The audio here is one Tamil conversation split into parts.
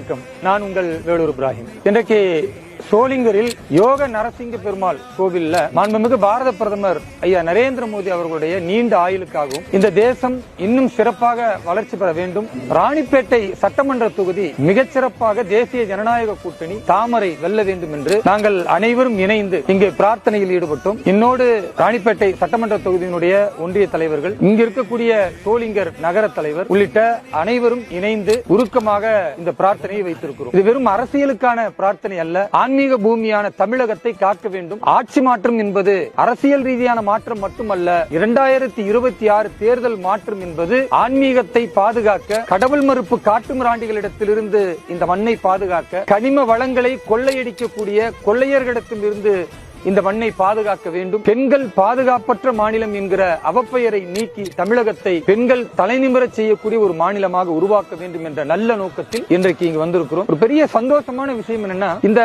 வணக்கம். நான் உங்கள் வேலூர் இப்ராஹிம். இன்றைக்கு சோளிங்கரில் யோக நரசிங்க பெருமாள் கோவில்ல மாண்புமிகு பாரத பிரதமர் ஐயா நரேந்திர மோடி அவர்களுடைய நீண்ட ஆயுளுக்காகவும் இந்த தேசம் இன்னும் சிறப்பாக வளர்ச்சி பெற வேண்டும், ராணிப்பேட்டை சட்டமன்ற தொகுதி மிகச்சிறப்பாக தேசிய ஜனநாயக கூட்டணி தாமரை வெல்ல வேண்டும் என்று நாங்கள் அனைவரும் இணைந்து இங்கே பிரார்த்தனையில் ஈடுபட்டோம். என்னோடு ராணிப்பேட்டை சட்டமன்ற தொகுதியினுடைய ஒன்றிய தலைவர்கள், இங்கு இருக்கக்கூடிய சோளிங்கர் நகர தலைவர் உள்ளிட்ட அனைவரும் இணைந்து உருக்கமாக இந்த பிரார்த்தனையை வைத்திருக்கிறோம். இது வெறும் அரசியலுக்கான பிரார்த்தனை அல்ல, ஆன்மீக பூமியான தமிழகத்தை காக்க வேண்டும். ஆட்சி மாற்றம் என்பது அரசியல் ரீதியான மாற்றம் மட்டுமல்ல, 2026 தேர்தல் மாற்றம் என்பது ஆன்மீகத்தை பாதுகாக்க, கடவுள் மறுப்பு காட்டுமிராண்டிகளிடத்திலிருந்து இந்த மண்ணை பாதுகாக்க, கனிம வளங்களை கொள்ளையடிக்கக்கூடிய கொள்ளையர்களிடத்திலிருந்து இந்த மண்ணை பாதுகாக்க வேண்டும். பெண்கள் பாதுகாப்பற்ற மாநிலம் என்கிற அவப்பெயரை நீக்கி தமிழகத்தை பெண்கள் தலைநிமிரச் செய்யக்கூடிய ஒரு மாநிலமாக உருவாக்க வேண்டும் என்ற நல்ல நோக்கத்தில் இன்றைக்கு இங்கு வந்திருக்கிறோம். ஒரு பெரிய சந்தோஷமான விஷயம் என்னன்னா, இந்த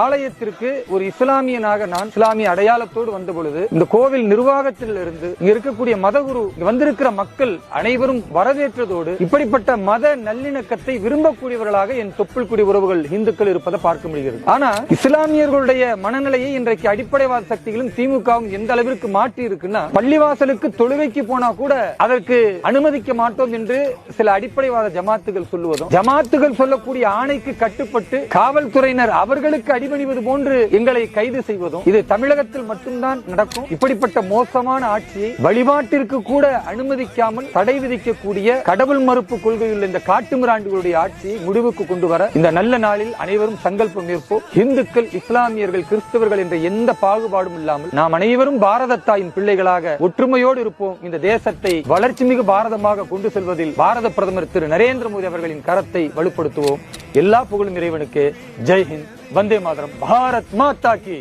ஆலயத்திற்கு ஒரு இஸ்லாமியனாக நான் இஸ்லாமிய அடையாளத்தோடு வந்த பொழுது இந்த கோவில் நிர்வாகத்திலிருந்து இங்க இருக்கக்கூடிய மதகுரு வந்திருக்கிற மக்கள் அனைவரும் வரவேற்றதோடு இப்படிப்பட்ட மத நல்லிணக்கத்தை விரும்பக்கூடியவர்களாக என் தொப்புள் குடி உறவுகள் இந்துக்கள் இருப்பதை பார்க்க முடிகிறது. ஆனா இஸ்லாமியர்களுடைய மனநிலையை இன்றைக்கு அடிப்படைவாத சக்திகளும் திமுகவும் எந்த அளவிற்கு மாற்றி இருக்குன்னா, பள்ளிவாசலுக்கு தொழுகைக்கு போனா கூட அதற்கு அனுமதிக்க மாட்டோம் என்று சில அடிப்படைவாத ஜமாத்துகள் சொல்லுவதும், ஜமாத்துகள் சொல்லக்கூடிய ஆணைக்கு கட்டுப்பட்டு காவல்துறையினர் அவர்களுக்கு அடிபணிவது போன்று எங்களை கைது செய்வதும் இது தமிழகத்தில் மட்டும்தான் நடக்கும். இப்படிப்பட்ட மோசமான ஆட்சியை வழிபாட்டிற்கு கூட அனுமதிக்காமல் தடை விதிக்கக்கூடிய கடவுள் மறுப்பு கொள்கையுள்ள இந்த காட்டுமிராண்டிகளுடைய ஆட்சியை முடிவுக்கு கொண்டு வர இந்த நல்ல நாளில் அனைவரும் சங்கல்பம் ஏற்போம். இந்துக்கள், இஸ்லாமியர்கள், கிறிஸ்தவர்கள் என்ற எந்த பாகுபாடும் இல்லாமல் நாம் அனைவரும் பாரத தாயின் பிள்ளைகளாக ஒற்றுமையோடு இருப்போம். இந்த தேசத்தை வளர்ச்சி மிகு பாரதமாக கொண்டு செல்வதில் பாரத பிரதமர் திரு நரேந்திர மோடி அவர்களின் கரத்தை வலுப்படுத்துவோம். எல்லா புகழும் இறைவனுக்கு. ஜெய் ஹிந்த், வந்தே மாதரம், பாரத் மாதா கி.